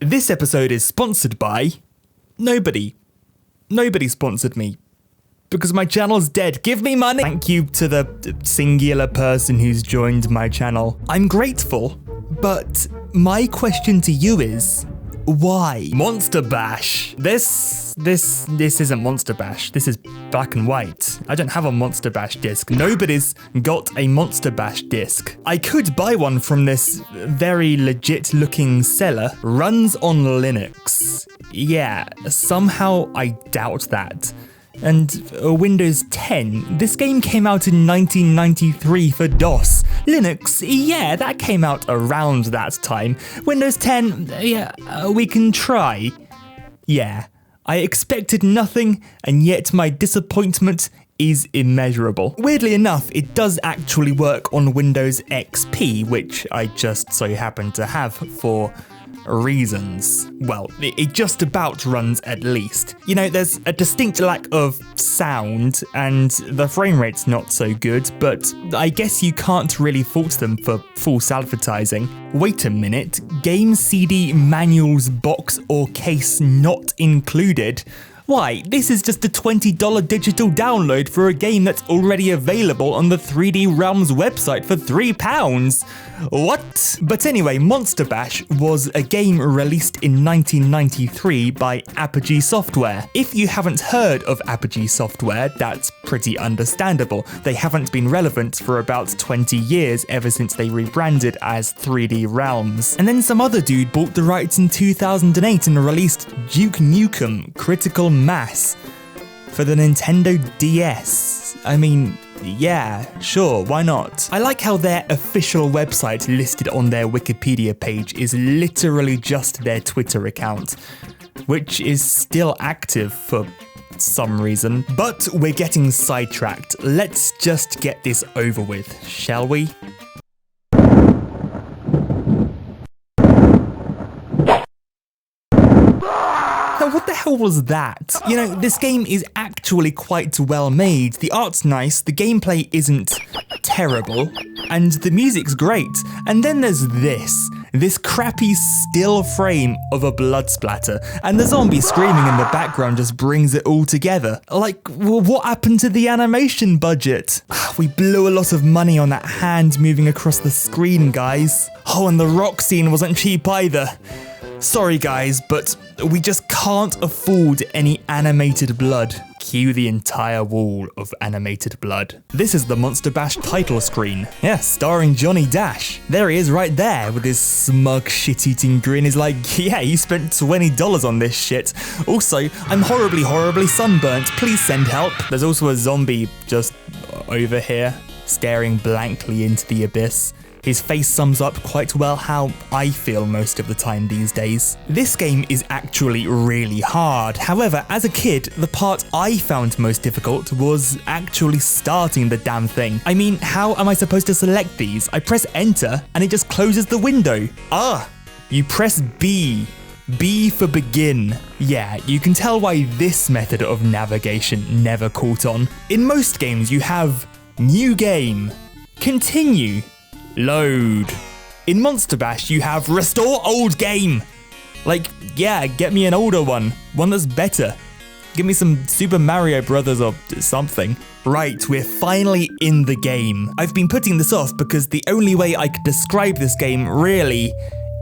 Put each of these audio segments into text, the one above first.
This episode is sponsored by nobody. Nobody sponsored me. Because my channel's dead. Give me money! Thank you to the singular person who's joined my channel. I'm grateful, but my question to you is, why? Monster Bash. This isn't Monster Bash. This is black and white. I don't have a Monster Bash disc. Nobody's got a Monster Bash disc. I could buy one from this very legit looking seller. Runs on Linux. Yeah, somehow I doubt that. And Windows 10. This game came out in 1993 for DOS. Linux, yeah, that came out around that time. Windows 10, yeah, we can try. Yeah, I expected nothing, and yet my disappointment is immeasurable. Weirdly enough, it does actually work on Windows XP, which I just so happen to have for reasons. Well, it just about runs at least. You know, there's a distinct lack of sound and the frame rate's not so good, but I guess you can't really fault them for false advertising. Wait a minute, game CD manuals box or case not included? Why, this is just a $20 digital download for a game that's already available on the 3D Realms website for £3. What? But anyway, Monster Bash was a game released in 1993 by Apogee Software. If you haven't heard of Apogee Software, that's pretty understandable. They haven't been relevant for about 20 years ever since they rebranded as 3D Realms. And then some other dude bought the rights in 2008 and released Duke Nukem Critical Mass for the Nintendo DS. I mean, yeah, sure, why not? I like how their official website listed on their Wikipedia page is literally just their Twitter account, which is still active for some reason. But we're getting sidetracked. Let's just get this over with, shall we? What the hell was that? You know, this game is actually quite well made. The art's nice, the gameplay isn't terrible, and the music's great. And then there's this crappy still frame of a blood splatter, and the zombie screaming in the background just brings it all together. Like, what happened to the animation budget? We blew a lot of money on that hand moving across the screen, guys. Oh, and the rock scene wasn't cheap either. Sorry guys, but we just can't afford any animated blood. Cue the entire wall of animated blood. This is the Monster Bash title screen. Yeah, starring Johnny Dash. There he is right there with his smug shit-eating grin. He's like, yeah, you spent $20 on this shit. Also, I'm horribly sunburnt. Please send help. There's also a zombie just over here, staring blankly into the abyss. His face sums up quite well how I feel most of the time these days. This game is actually really hard. However, as a kid, the part I found most difficult was actually starting the damn thing. I mean, how am I supposed to select these? I press enter and it just closes the window. You press B. B for begin. Yeah, you can tell why this method of navigation never caught on. In most games, you have new game, continue, load. In Monster Bash, you have restore old game. Like, yeah, get me an older one that's better. Give me some Super Mario Brothers or something. Right, we're finally in the game. I've been putting this off because the only way I could describe this game really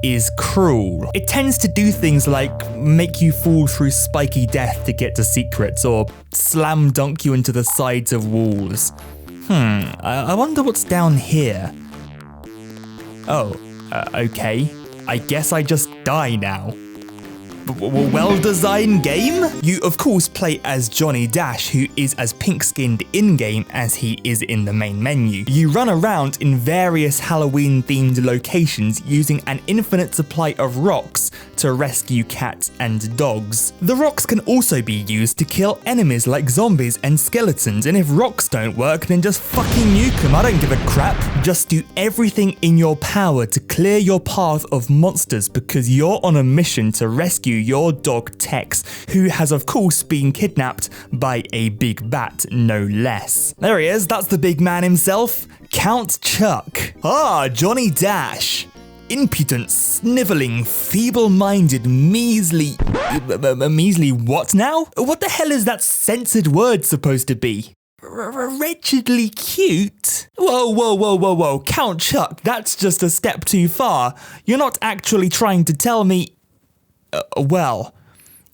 is cruel. It tends to do things like make you fall through spiky death to get to secrets or slam dunk you into the sides of walls. I wonder what's down here. Oh, okay. I guess I just die now. Well-designed game? You, of course, play as Johnny Dash, who is as pink-skinned in-game as he is in the main menu. You run around in various Halloween-themed locations using an infinite supply of rocks to rescue cats and dogs. The rocks can also be used to kill enemies like zombies and skeletons, and if rocks don't work, then just fucking nuke them. I don't give a crap. Just do everything in your power to clear your path of monsters because you're on a mission to rescue your dog Tex, who has of course been kidnapped by a big bat, no less. There he is, that's the big man himself, Count Chuck. Johnny Dash. impudent, snivelling, feeble-minded, measly... measly what now? What the hell is that censored word supposed to be? Wretchedly cute? Whoa, Count Chuck, that's just a step too far. You're not actually trying to tell me... well...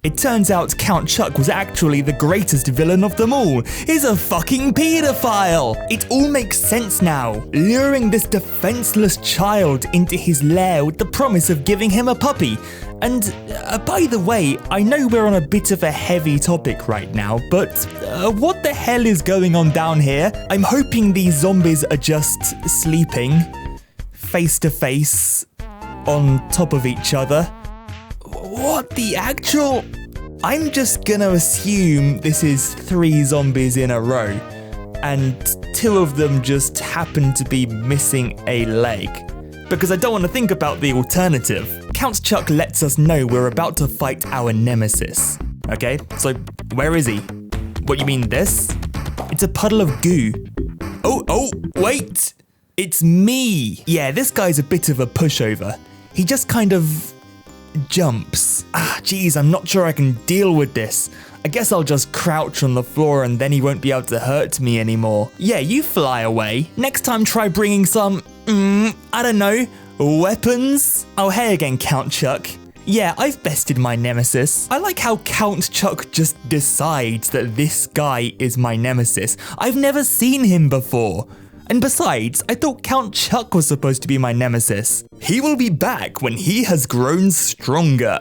It turns out Count Chuck was actually the greatest villain of them all. He's a fucking paedophile! It all makes sense now. Luring this defenseless child into his lair with the promise of giving him a puppy. And by the way, I know we're on a bit of a heavy topic right now, but what the hell is going on down here? I'm hoping these zombies are just sleeping, face to face, on top of each other. What the actual... I'm just gonna assume this is 3 zombies in a row, and 2 of them just happen to be missing a leg. Because I don't want to think about the alternative. Count Chuck lets us know we're about to fight our nemesis. Okay, so where is he? What, you mean this? It's a puddle of goo. Oh, wait! It's me! Yeah, this guy's a bit of a pushover. He just kind of... jumps. Geez, I'm not sure I can deal with this. I guess I'll just crouch on the floor and then he won't be able to hurt me anymore. Yeah, you fly away. Next time try bringing some, I don't know, weapons? Oh, hey again, Count Chuck. Yeah, I've bested my nemesis. I like how Count Chuck just decides that this guy is my nemesis. I've never seen him before. And besides, I thought Count Chuck was supposed to be my nemesis. He will be back when he has grown stronger.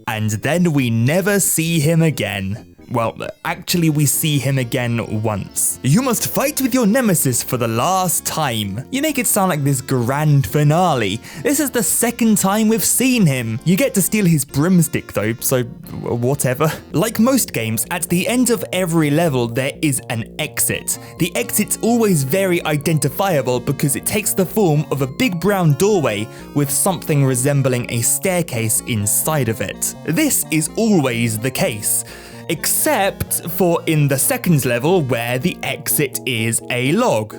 And then we never see him again. Well, actually we see him again once. You must fight with your nemesis for the last time. You make it sound like this grand finale. This is the 2nd time we've seen him. You get to steal his broomstick though, so whatever. Like most games, at the end of every level there is an exit. The exit's always very identifiable because it takes the form of a big brown doorway with something resembling a staircase inside of it. This is always the case. Except for in the 2nd level where the exit is a log.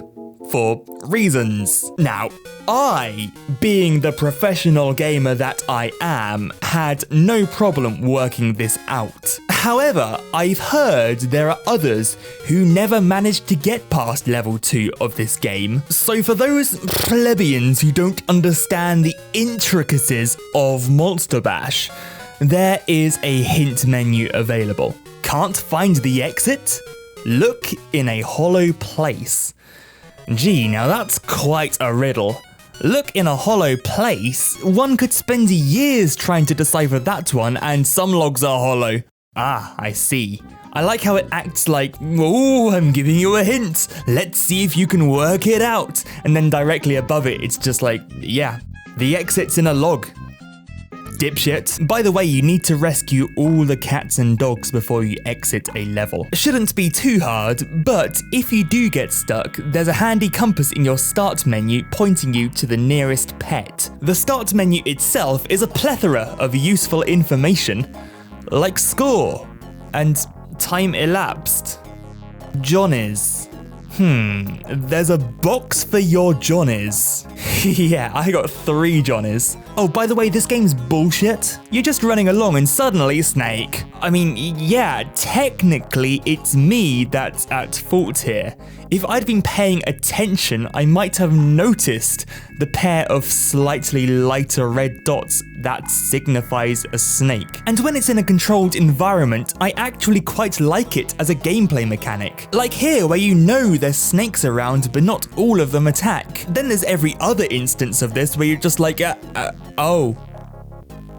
For reasons. Now, I, being the professional gamer that I am, had no problem working this out. However, I've heard there are others who never managed to get past level 2 of this game. So for those plebeians who don't understand the intricacies of Monster Bash, there is a hint menu available. Can't find the exit? Look in a hollow place. Gee, now that's quite a riddle. Look in a hollow place? One could spend years trying to decipher that one, and some logs are hollow. Ah, I see. I like how it acts like, oh, I'm giving you a hint. Let's see if you can work it out. And then directly above it, it's just like, yeah, the exit's in a log. Dipshit. By the way, you need to rescue all the cats and dogs before you exit a level. It shouldn't be too hard, but if you do get stuck, there's a handy compass in your start menu pointing you to the nearest pet. The start menu itself is a plethora of useful information, like score and time elapsed. Johnnies. There's a box for your Johnnies. Yeah, I got 3 Johnnies. Oh, by the way, this game's bullshit. You're just running along and suddenly Snake. I mean, yeah, technically it's me that's at fault here. If I'd been paying attention, I might have noticed the pair of slightly lighter red dots that signifies a snake. And when it's in a controlled environment, I actually quite like it as a gameplay mechanic. Like here, where you know there's snakes around, but not all of them attack. Then there's every other instance of this where you're just like, oh.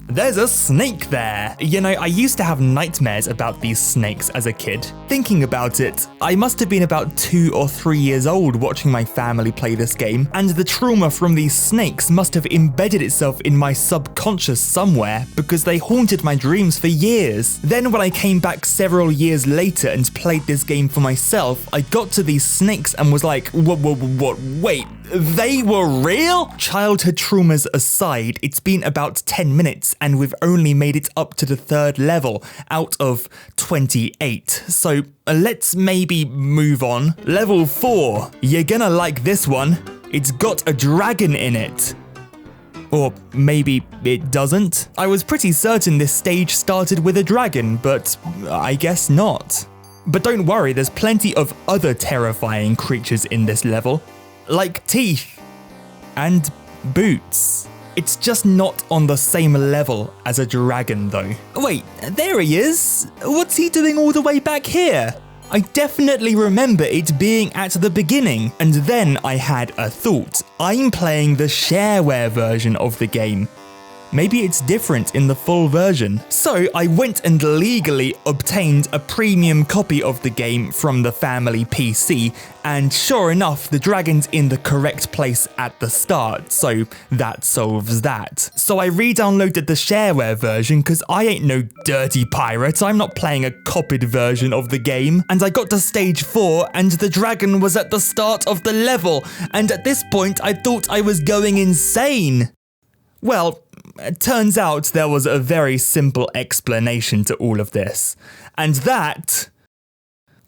There's a snake there! You know, I used to have nightmares about these snakes as a kid. Thinking about it, I must have been about 2 or 3 years old watching my family play this game, and the trauma from these snakes must have embedded itself in my subconscious somewhere because they haunted my dreams for years. Then when I came back several years later and played this game for myself, I got to these snakes and was like, what, wait, they were real? Childhood traumas aside, it's been about 10 minutes and we've only made it up to the 3rd level out of 28. So let's maybe move on. Level 4. You're gonna like this one. It's got a dragon in it. Or maybe it doesn't. I was pretty certain this stage started with a dragon, but I guess not. But don't worry, there's plenty of other terrifying creatures in this level, like teeth and boots. It's just not on the same level as a dragon though. Wait, there he is! What's he doing all the way back here? I definitely remember it being at the beginning, and then I had a thought. I'm playing the shareware version of the game. Maybe it's different in the full version. So I went and legally obtained a premium copy of the game from the family PC, and sure enough, the dragon's in the correct place at the start, so that solves that. So I re-downloaded the shareware version because I ain't no dirty pirate, I'm not playing a copied version of the game, and I got to stage 4 and the dragon was at the start of the level, and at this point I thought I was going insane. Well, it turns out there was a very simple explanation to all of this, and that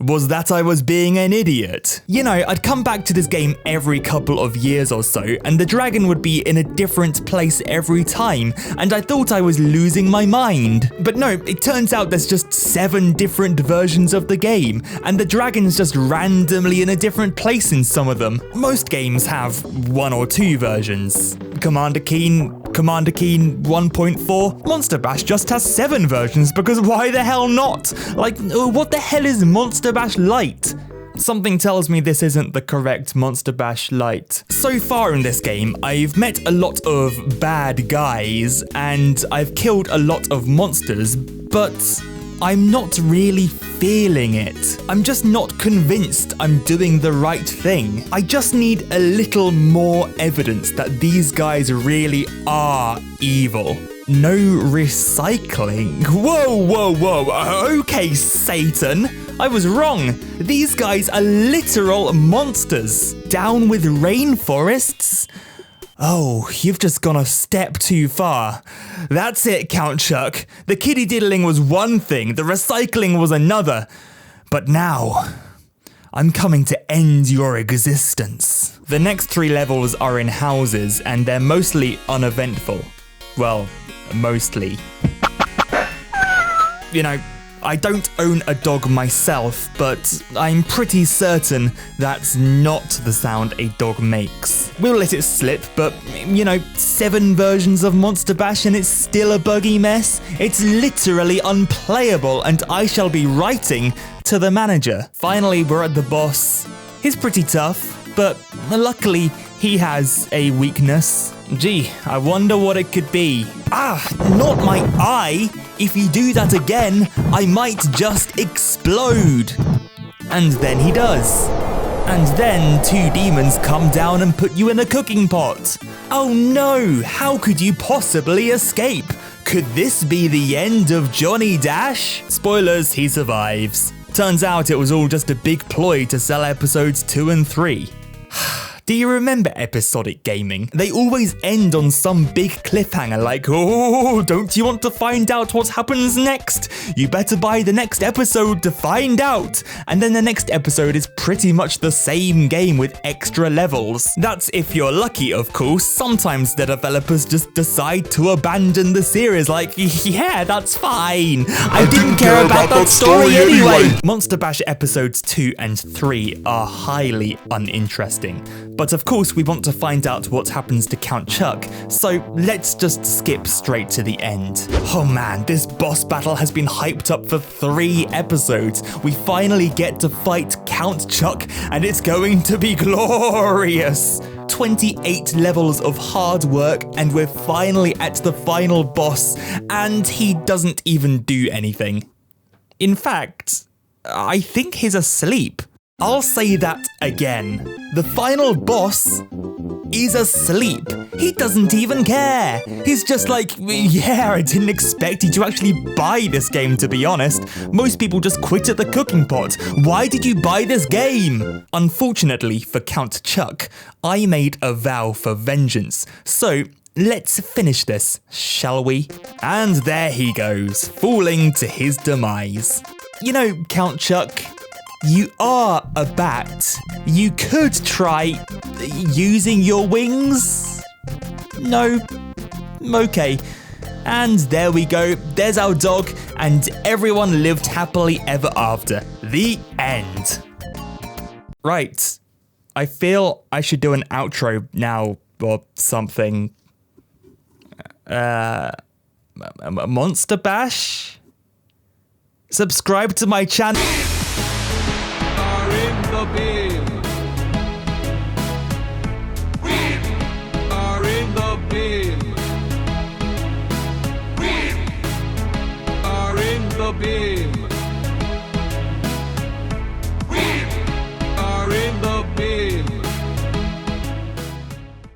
was that I was being an idiot. You know, I'd come back to this game every couple of years or so, and the dragon would be in a different place every time, and I thought I was losing my mind. But no, it turns out there's just 7 different versions of the game, and the dragon's just randomly in a different place in some of them. Most games have 1 or 2 versions. Commander Keen 1.4. Monster Bash just has 7 versions because why the hell not? Like, what the hell is Monster Bash Lite? Something tells me this isn't the correct Monster Bash Lite. So far in this game, I've met a lot of bad guys and I've killed a lot of monsters, but I'm not really feeling it. I'm just not convinced I'm doing the right thing. I just need a little more evidence that these guys really are evil. No recycling. Whoa. Okay, Satan. I was wrong. These guys are literal monsters. Down with rainforests? Oh, you've just gone a step too far. That's it, Count Chuck. The kiddie diddling was one thing, the recycling was another. But now, I'm coming to end your existence. The next 3 levels are in houses, and they're mostly uneventful. Well, mostly. You know, I don't own a dog myself, but I'm pretty certain that's not the sound a dog makes. We'll let it slip, but, you know, 7 versions of Monster Bash and it's still a buggy mess. It's literally unplayable, and I shall be writing to the manager. Finally, we're at the boss. He's pretty tough, but luckily he has a weakness. Gee, I wonder what it could be. Ah, not my eye! If you do that again, I might just explode. And then he does. And then 2 demons come down and put you in a cooking pot. Oh no, how could you possibly escape? Could this be the end of Johnny Dash? Spoilers, he survives. Turns out it was all just a big ploy to sell episodes 2 and 3. Do you remember episodic gaming? They always end on some big cliffhanger like, oh, don't you want to find out what happens next? You better buy the next episode to find out. And then the next episode is pretty much the same game with extra levels. That's if you're lucky, of course. Sometimes the developers just decide to abandon the series like, yeah, that's fine. I didn't care about that story anyway. Monster Bash episodes 2 and 3 are highly uninteresting. But of course we want to find out what happens to Count Chuck, so let's just skip straight to the end. Oh man, this boss battle has been hyped up for 3 episodes. We finally get to fight Count Chuck, and it's going to be glorious! 28 levels of hard work, and we're finally at the final boss, and he doesn't even do anything. In fact, I think he's asleep. I'll say that again. The final boss is asleep. He doesn't even care. He's just like, yeah, I didn't expect you to actually buy this game, to be honest. Most people just quit at the cooking pot. Why did you buy this game? Unfortunately for Count Chuck, I made a vow for vengeance. So let's finish this, shall we? And there he goes, falling to his demise. You know, Count Chuck, you are a bat. You could try using your wings? No, Okay. And there we go. There's our dog, and everyone lived happily ever after. The end. Right. I feel I should do an outro now or something. Monster Bash? Subscribe to my channel. Are in the bin. We are in the bin. We are in the bin.